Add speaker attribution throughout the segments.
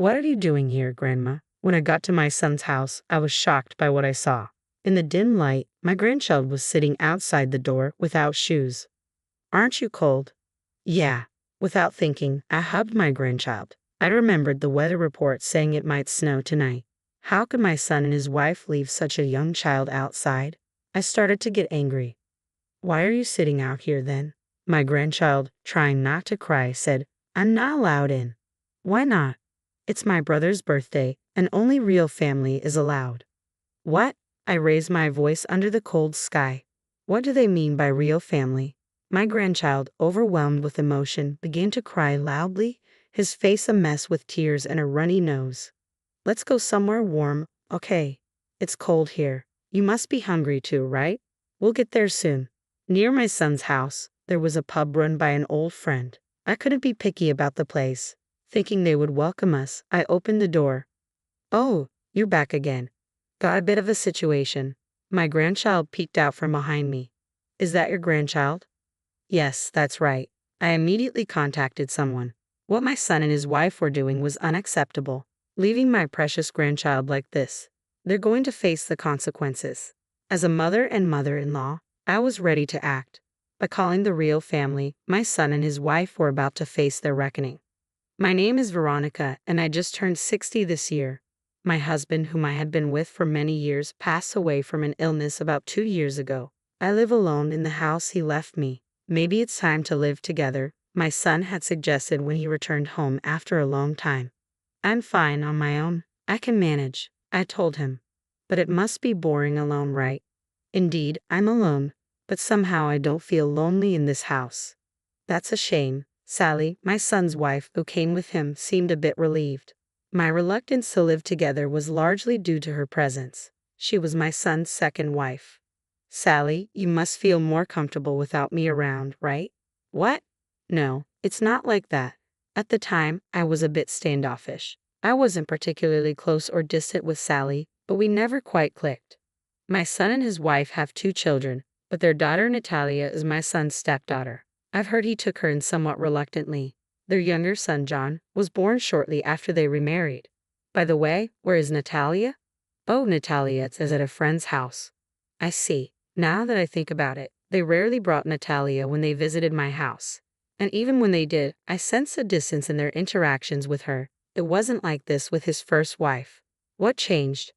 Speaker 1: What are you doing here, Grandma? When I got to my son's house, I was shocked by what I saw. In the dim light, my grandchild was sitting outside the door without shoes. Aren't you cold? Yeah. Without thinking, I hugged my grandchild. I remembered the weather report saying it might snow tonight. How could my son and his wife leave such a young child outside? I started to get angry. Why are you sitting out here then? My grandchild, trying not to cry, said, I'm not allowed in. Why not? It's my brother's birthday, and only real family is allowed. What? I raised my voice under the cold sky. What do they mean by real family? My grandchild, overwhelmed with emotion, began to cry loudly, his face a mess with tears and a runny nose. Let's go somewhere warm, okay? It's cold here. You must be hungry too, right? We'll get there soon. Near my son's house, there was a pub run by an old friend. I couldn't be picky about the place. Thinking they would welcome us, I opened the door. Oh, you're back again. Got a bit of a situation. My grandchild peeked out from behind me. Is that your grandchild? Yes, that's right. I immediately contacted someone. What my son and his wife were doing was unacceptable. Leaving my precious grandchild like this. They're going to face the consequences. As a mother and mother-in-law, I was ready to act. By calling the real family, my son and his wife were about to face their reckoning. My name is Veronica, and I just turned 60 this year. My husband, whom I had been with for many years, passed away from an illness about 2 years ago. I live alone in the house he left me. Maybe it's time to live together, my son had suggested when he returned home after a long time. I'm fine on my own. I can manage, I told him. But it must be boring alone, right? Indeed, I'm alone, but somehow I don't feel lonely in this house. That's a shame. Sally, my son's wife, who came with him, seemed a bit relieved. My reluctance to live together was largely due to her presence. She was my son's second wife. Sally, you must feel more comfortable without me around, right? What? No, it's not like that. At the time, I was a bit standoffish. I wasn't particularly close or distant with Sally, but we never quite clicked. My son and his wife have 2 children, but their daughter Natalia is my son's stepdaughter. I've heard he took her in somewhat reluctantly. Their younger son, John, was born shortly after they remarried. By the way, where is Natalia? Oh, Natalia is at a friend's house. I see. Now that I think about it, they rarely brought Natalia when they visited my house. And even when they did, I sensed a distance in their interactions with her. It wasn't like this with his first wife. What changed?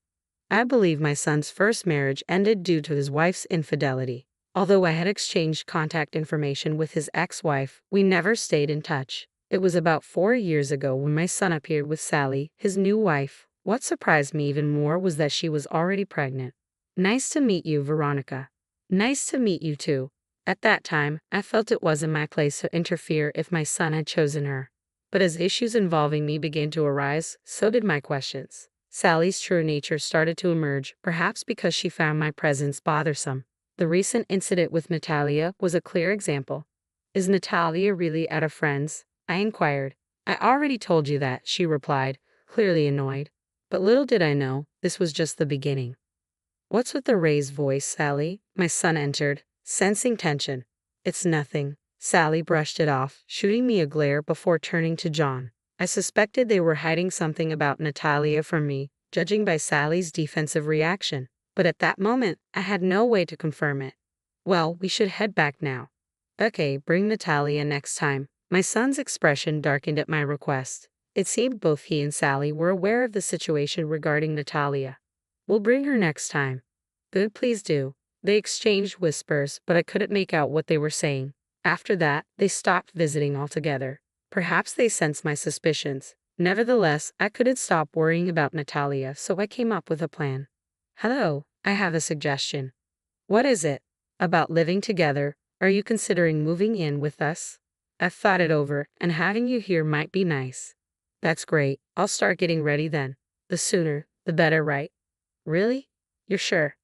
Speaker 1: I believe my son's first marriage ended due to his wife's infidelity. Although I had exchanged contact information with his ex-wife, we never stayed in touch. It was about 4 years ago when my son appeared with Sally, his new wife. What surprised me even more was that she was already pregnant. Nice to meet you, Veronica. Nice to meet you too. At that time, I felt it wasn't my place to interfere if my son had chosen her. But as issues involving me began to arise, so did my questions. Sally's true nature started to emerge, perhaps because she found my presence bothersome. The recent incident with Natalia was a clear example. Is Natalia really at a friend's? I inquired. I already told you that, she replied, clearly annoyed. But little did I know, this was just the beginning. What's with the raised voice, Sally? My son entered, sensing tension. It's nothing. Sally brushed it off, shooting me a glare before turning to John. I suspected they were hiding something about Natalia from me, judging by Sally's defensive reaction. But at that moment, I had no way to confirm it. Well, we should head back now. Okay, bring Natalia next time. My son's expression darkened at my request. It seemed both he and Sally were aware of the situation regarding Natalia. We'll bring her next time. Good, please do. They exchanged whispers, but I couldn't make out what they were saying. After that, they stopped visiting altogether. Perhaps they sensed my suspicions. Nevertheless, I couldn't stop worrying about Natalia, so I came up with a plan. Hello, I have a suggestion. What is it? About living together. Are you considering moving in with us? I've thought it over, and having you here might be nice. That's great. I'll start getting ready then. The sooner, the better, right? Really? You're sure?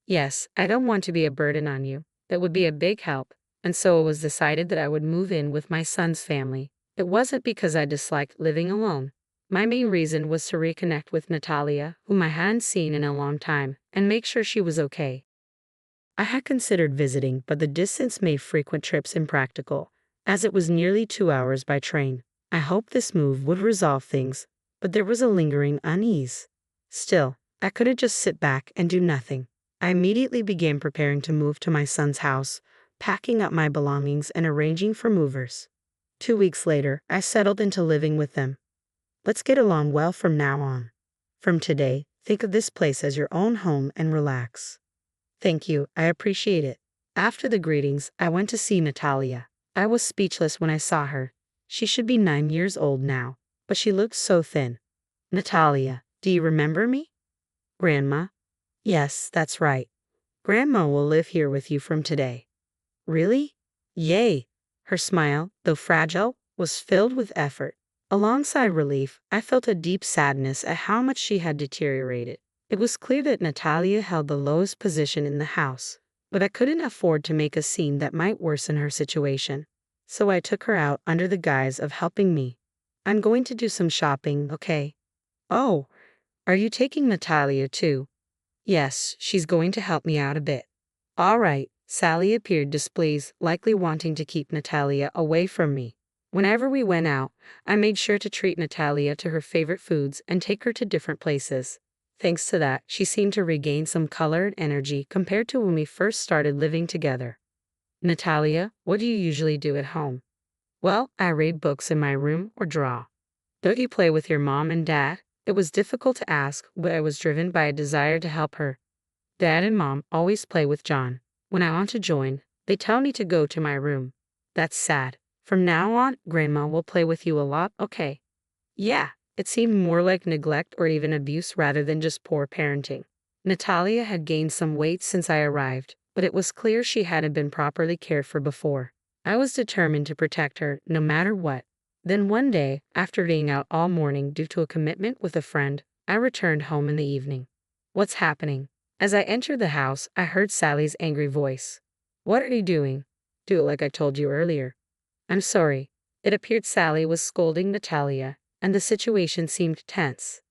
Speaker 1: Yes, I don't want to be a burden on you. That would be a big help. And so it was decided that I would move in with my son's family. It wasn't because I disliked living alone. My main reason was to reconnect with Natalia, whom I hadn't seen in a long time, and make sure she was okay. I had considered visiting, but the distance made frequent trips impractical, as it was nearly 2 hours by train. I hoped this move would resolve things, but there was a lingering unease. Still, I couldn't just sit back and do nothing. I immediately began preparing to move to my son's house, packing up my belongings and arranging for movers. 2 weeks later, I settled into living with them. Let's get along well from now on. From today, think of this place as your own home and relax. Thank you, I appreciate it. After the greetings, I went to see Natalia. I was speechless when I saw her. She should be 9 years old now, but she looked so thin. Natalia, do you remember me? Grandma? Yes, that's right. Grandma will live here with you from today. Really? Yay! Her smile, though fragile, was filled with effort. Alongside relief, I felt a deep sadness at how much she had deteriorated. It was clear that Natalia held the lowest position in the house, but I couldn't afford to make a scene that might worsen her situation. So I took her out under the guise of helping me. I'm going to do some shopping, okay? Oh, are you taking Natalia too? Yes, she's going to help me out a bit. All right, Sally appeared displeased, likely wanting to keep Natalia away from me. Whenever we went out, I made sure to treat Natalia to her favorite foods and take her to different places. Thanks to that, she seemed to regain some color and energy compared to when we first started living together. Natalia, what do you usually do at home? Well, I read books in my room or draw. Don't you play with your mom and dad? It was difficult to ask, but I was driven by a desire to help her. Dad and Mom always play with John. When I want to join, they tell me to go to my room. That's sad. From now on, Grandma will play with you a lot, okay? Yeah, it seemed more like neglect or even abuse rather than just poor parenting. Natalia had gained some weight since I arrived, but it was clear she hadn't been properly cared for before. I was determined to protect her no matter what. Then one day, after being out all morning due to a commitment with a friend, I returned home in the evening. What's happening? As I entered the house, I heard Sally's angry voice. What are you doing? Do it like I told you earlier. I'm sorry. It appeared Sally was scolding Natalia, and the situation seemed tense.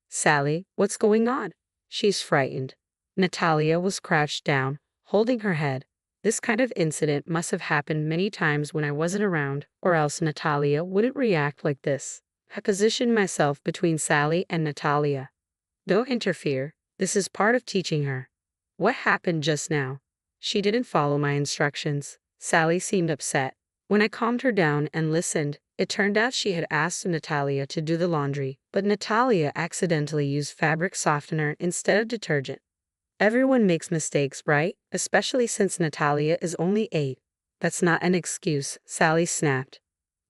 Speaker 1: Sally, what's going on? She's frightened. Natalia was crouched down, holding her head. This kind of incident must have happened many times when I wasn't around, or else Natalia wouldn't react like this. I positioned myself between Sally and Natalia. Don't interfere. This is part of teaching her. What happened just now? She didn't follow my instructions. Sally seemed upset. When I calmed her down and listened, it turned out she had asked Natalia to do the laundry, but Natalia accidentally used fabric softener instead of detergent. Everyone makes mistakes, right? Especially since Natalia is only 8. That's not an excuse, Sally snapped.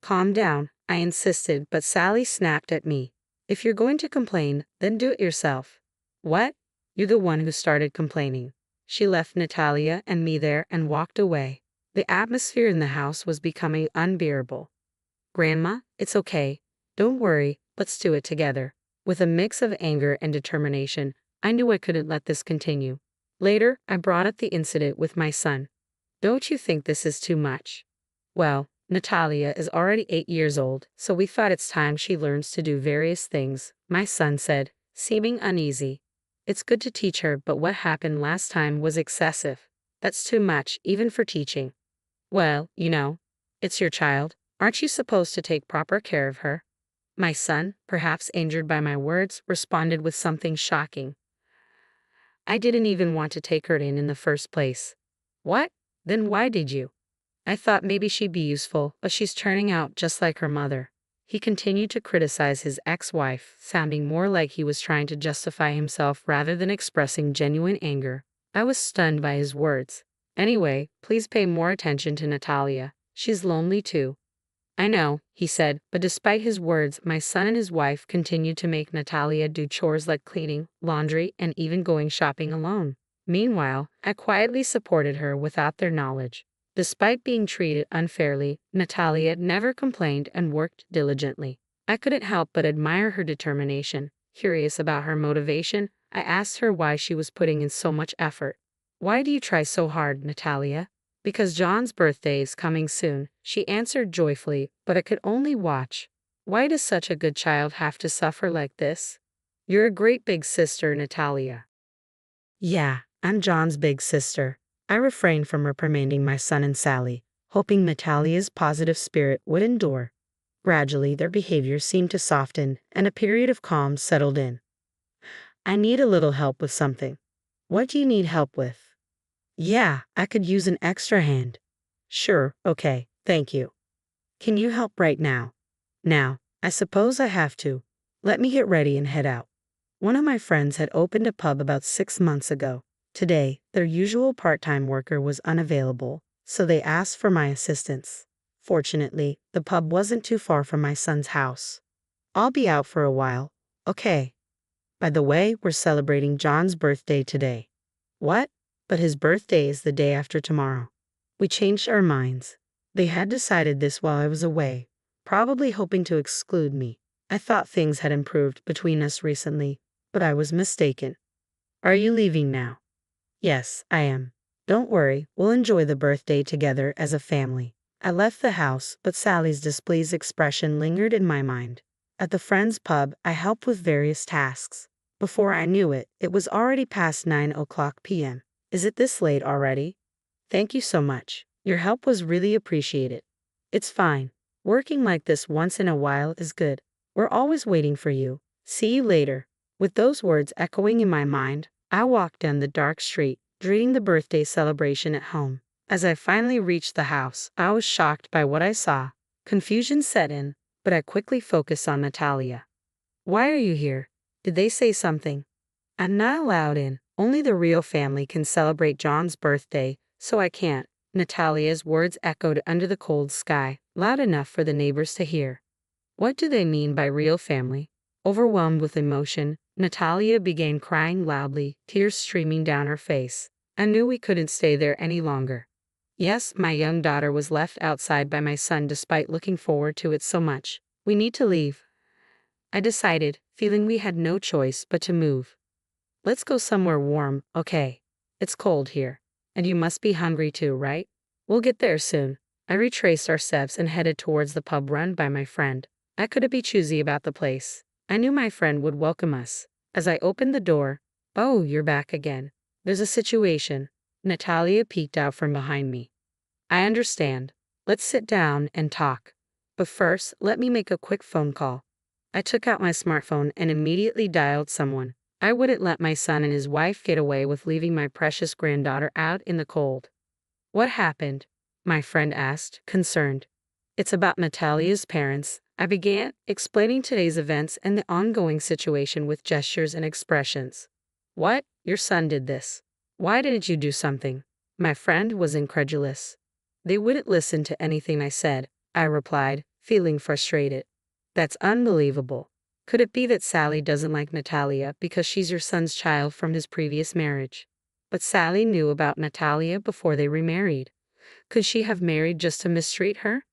Speaker 1: Calm down, I insisted, but Sally snapped at me. If you're going to complain, then do it yourself. What? You're the one who started complaining. She left Natalia and me there and walked away. The atmosphere in the house was becoming unbearable. Grandma, it's okay. Don't worry, let's do it together. With a mix of anger and determination, I knew I couldn't let this continue. Later, I brought up the incident with my son. Don't you think this is too much? Well, Natalia is already 8 years old, so we thought it's time she learns to do various things, my son said, seeming uneasy. It's good to teach her, but what happened last time was excessive. That's too much, even for teaching. Well, it's your child. Aren't you supposed to take proper care of her? My son, perhaps injured by my words, responded with something shocking. I didn't even want to take her in the first place. What? Then why did you? I thought maybe she'd be useful, but she's turning out just like her mother. He continued to criticize his ex-wife, sounding more like he was trying to justify himself rather than expressing genuine anger. I was stunned by his words. Anyway, please pay more attention to Natalia. She's lonely too. I know, he said, but despite his words, my son and his wife continued to make Natalia do chores like cleaning, laundry, and even going shopping alone. Meanwhile, I quietly supported her without their knowledge. Despite being treated unfairly, Natalia never complained and worked diligently. I couldn't help but admire her determination. Curious about her motivation, I asked her why she was putting in so much effort. Why do you try so hard, Natalia? Because John's birthday is coming soon, she answered joyfully, but I could only watch. Why does such a good child have to suffer like this? You're a great big sister, Natalia. Yeah, I'm John's big sister. I refrained from reprimanding my son and Sally, hoping Natalia's positive spirit would endure. Gradually, their behavior seemed to soften, and a period of calm settled in. I need a little help with something. What do you need help with? Yeah, I could use an extra hand. Sure, okay, thank you. Can you help right now? Now, I suppose I have to. Let me get ready and head out. One of my friends had opened a pub about 6 months ago. Today, their usual part-time worker was unavailable, so they asked for my assistance. Fortunately, the pub wasn't too far from my son's house. I'll be out for a while. Okay. By the way, we're celebrating John's birthday today. What? But his birthday is the day after tomorrow. We changed our minds. They had decided this while I was away, probably hoping to exclude me. I thought things had improved between us recently, but I was mistaken. Are you leaving now? Yes, I am. Don't worry, we'll enjoy the birthday together as a family. I left the house, but Sally's displeased expression lingered in my mind. At the friend's pub, I helped with various tasks. Before I knew it, it was already past 9 p.m. Is it this late already? Thank you so much. Your help was really appreciated. It's fine. Working like this once in a while is good. We're always waiting for you. See you later. With those words echoing in my mind, I walked down the dark street, dreading the birthday celebration at home. As I finally reached the house, I was shocked by what I saw. Confusion set in, but I quickly focused on Natalia. Why are you here? Did they say something? I'm not allowed in. Only the real family can celebrate John's birthday, so I can't. Natalia's words echoed under the cold sky, loud enough for the neighbors to hear. What do they mean by real family? Overwhelmed with emotion, Natalia began crying loudly, tears streaming down her face. I knew we couldn't stay there any longer. Yes, my young daughter was left outside by my son despite looking forward to it so much. We need to leave. I decided, feeling we had no choice but to move. Let's go somewhere warm, okay? It's cold here. And you must be hungry too, right? We'll get there soon. I retraced our steps and headed towards the pub run by my friend. I couldn't be choosy about the place. I knew my friend would welcome us. As I opened the door, "Oh, you're back again. There's a situation." Natalia peeked out from behind me. "I understand. Let's sit down and talk. But first, let me make a quick phone call." I took out my smartphone and immediately dialed someone. I wouldn't let my son and his wife get away with leaving my precious granddaughter out in the cold. "What happened?" my friend asked, concerned. "It's about Natalia's parents." I began, explaining today's events and the ongoing situation with gestures and expressions. "What? Your son did this? Why didn't you do something?" My friend was incredulous. "They wouldn't listen to anything I said," I replied, feeling frustrated. "That's unbelievable. Could it be that Sally doesn't like Natalia because she's your son's child from his previous marriage? But Sally knew about Natalia before they remarried. Could she have married just to mistreat her?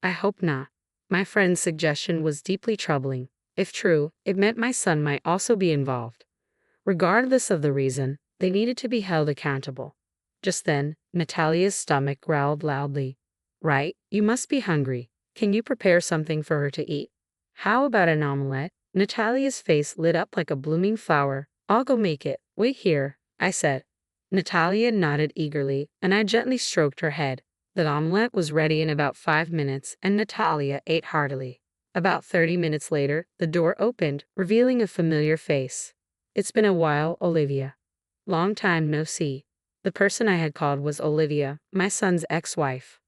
Speaker 1: I hope not." My friend's suggestion was deeply troubling. If true, it meant my son might also be involved. Regardless of the reason, they needed to be held accountable. Just then, Natalia's stomach growled loudly. "Right, you must be hungry. Can you prepare something for her to eat? How about an omelette?" Natalia's face lit up like a blooming flower. "I'll go make it. Wait here," I said. Natalia nodded eagerly, and I gently stroked her head. The omelette was ready in about 5 minutes, and Natalia ate heartily. About 30 minutes later, the door opened, revealing a familiar face. "It's been a while, Olivia. Long time no see." The person I had called was Olivia, my son's ex-wife.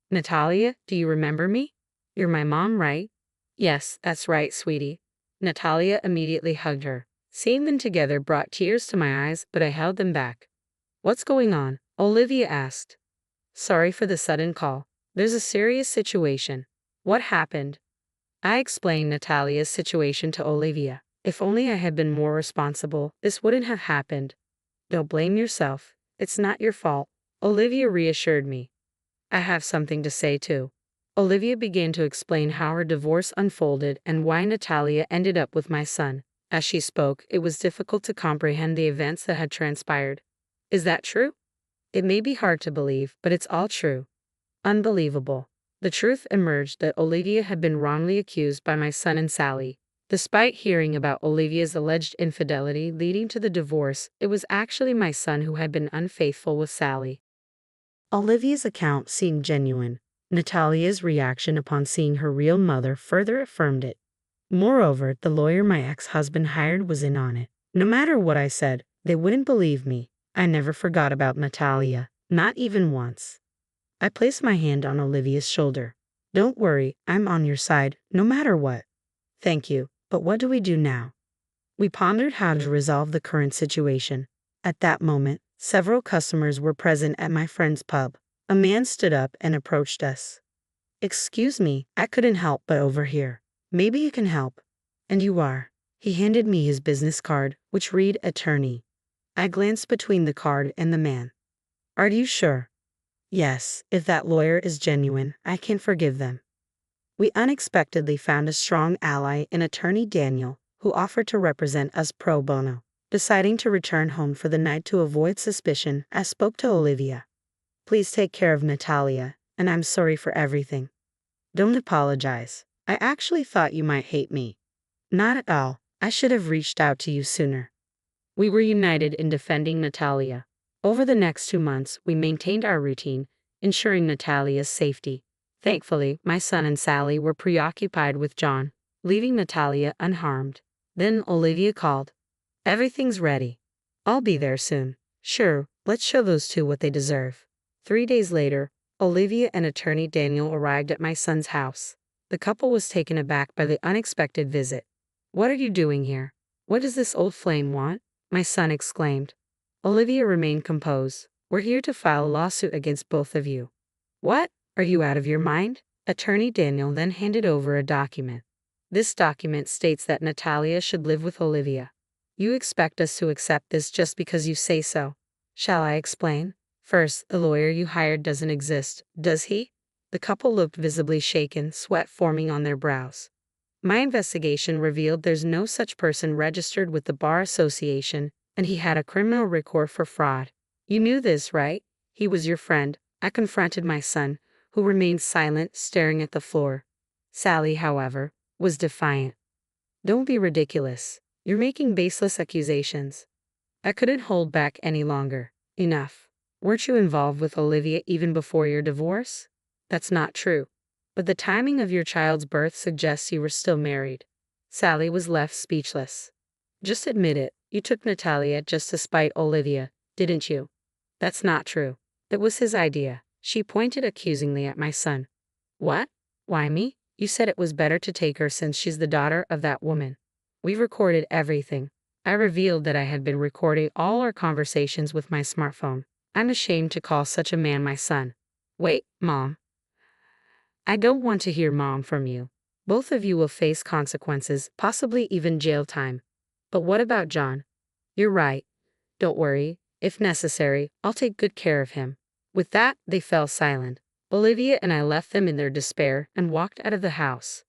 Speaker 1: "Natalia, do you remember me? You're my mom, right?" "Yes, that's right, sweetie." Natalia immediately hugged her. Seeing them together brought tears to my eyes, but I held them back. "What's going on?" Olivia asked. "Sorry for the sudden call. There's a serious situation." "What happened?" I explained Natalia's situation to Olivia. "If only I had been more responsible, this wouldn't have happened." "Don't blame yourself. It's not your fault," Olivia reassured me. "I have something to say too." Olivia began to explain how her divorce unfolded and why Natalia ended up with my son. As she spoke, it was difficult to comprehend the events that had transpired. "Is that true?" "It may be hard to believe, but it's all true." Unbelievable. The truth emerged that Olivia had been wrongly accused by my son and Sally. Despite hearing about Olivia's alleged infidelity leading to the divorce, it was actually my son who had been unfaithful with Sally. Olivia's account seemed genuine. Natalia's reaction upon seeing her real mother further affirmed it. Moreover, the lawyer my ex-husband hired was in on it. No matter what I said, they wouldn't believe me. I never forgot about Natalia, not even once. I placed my hand on Olivia's shoulder. Don't worry, I'm on your side, no matter what. Thank you, but what do we do now? We pondered how to resolve the current situation. At that moment, several customers were present at my friend's pub. A man stood up and approached us. Excuse me, I couldn't help but overhear. Maybe you can help. And you are. He handed me his business card, which read attorney. I glanced between the card and the man. Are you sure? Yes, if that lawyer is genuine, I can forgive them. We unexpectedly found a strong ally in attorney Daniel, who offered to represent us pro bono. Deciding to return home for the night to avoid suspicion, I spoke to Olivia. Please take care of Natalia, and I'm sorry for everything. Don't apologize. I actually thought you might hate me. Not at all. I should have reached out to you sooner. We were united in defending Natalia. Over the next 2 months, we maintained our routine, ensuring Natalia's safety. Thankfully, my son and Sally were preoccupied with John, leaving Natalia unharmed. Then Olivia called. Everything's ready. I'll be there soon. Sure, let's show those two what they deserve. 3 days later, Olivia and attorney Daniel arrived at my son's house. The couple was taken aback by the unexpected visit. What are you doing here? What does this old flame want? My son exclaimed. Olivia remained composed. We're here to file a lawsuit against both of you. What? Are you out of your mind? Attorney Daniel then handed over a document. This document states that Natalia should live with Olivia. You expect us to accept this just because you say so. Shall I explain? First, the lawyer you hired doesn't exist, does he? The couple looked visibly shaken, sweat forming on their brows. My investigation revealed there's no such person registered with the Bar Association, and he had a criminal record for fraud. You knew this, right? He was your friend. I confronted my son, who remained silent, staring at the floor. Sally, however, was defiant. Don't be ridiculous. You're making baseless accusations. I couldn't hold back any longer. Enough. Weren't you involved with Olivia even before your divorce? That's not true. But the timing of your child's birth suggests you were still married. Sally was left speechless. Just admit it. You took Natalia just to spite Olivia, didn't you? That's not true. That was his idea. She pointed accusingly at my son. What? Why me? You said it was better to take her since she's the daughter of that woman. We recorded everything. I revealed that I had been recording all our conversations with my smartphone. I'm ashamed to call such a man my son. Wait, Mom. I don't want to hear Mom from you. Both of you will face consequences, possibly even jail time. But what about John? You're right. Don't worry. If necessary, I'll take good care of him. With that, they fell silent. Olivia and I left them in their despair and walked out of the house.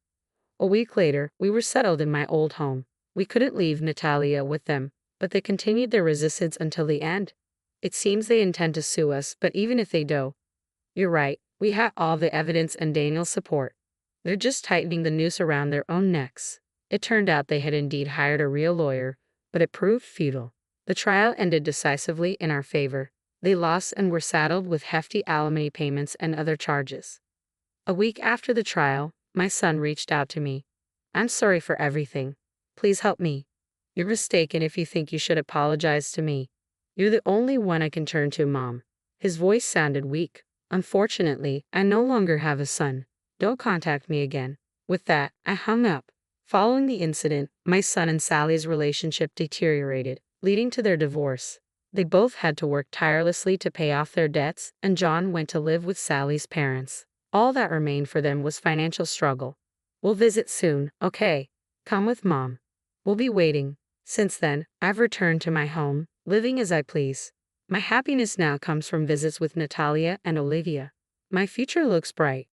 Speaker 1: A week later, we were settled in my old home. We couldn't leave Natalia with them, but they continued their resistance until the end. It seems they intend to sue us, but even if they do, you're right, we had all the evidence and Daniel's support. They're just tightening the noose around their own necks. It turned out they had indeed hired a real lawyer, but it proved futile. The trial ended decisively in our favor. They lost and were saddled with hefty alimony payments and other charges. A week after the trial, my son reached out to me. I'm sorry for everything. Please help me. You're mistaken if you think you should apologize to me. You're the only one I can turn to, Mom. His voice sounded weak. Unfortunately, I no longer have a son. Don't contact me again. With that, I hung up. Following the incident, my son and Sally's relationship deteriorated, leading to their divorce. They both had to work tirelessly to pay off their debts, and John went to live with Sally's parents. All that remained for them was financial struggle. We'll visit soon, okay? Come with Mom. We'll be waiting. Since then, I've returned to my home, living as I please. My happiness now comes from visits with Natalia and Olivia. My future looks bright.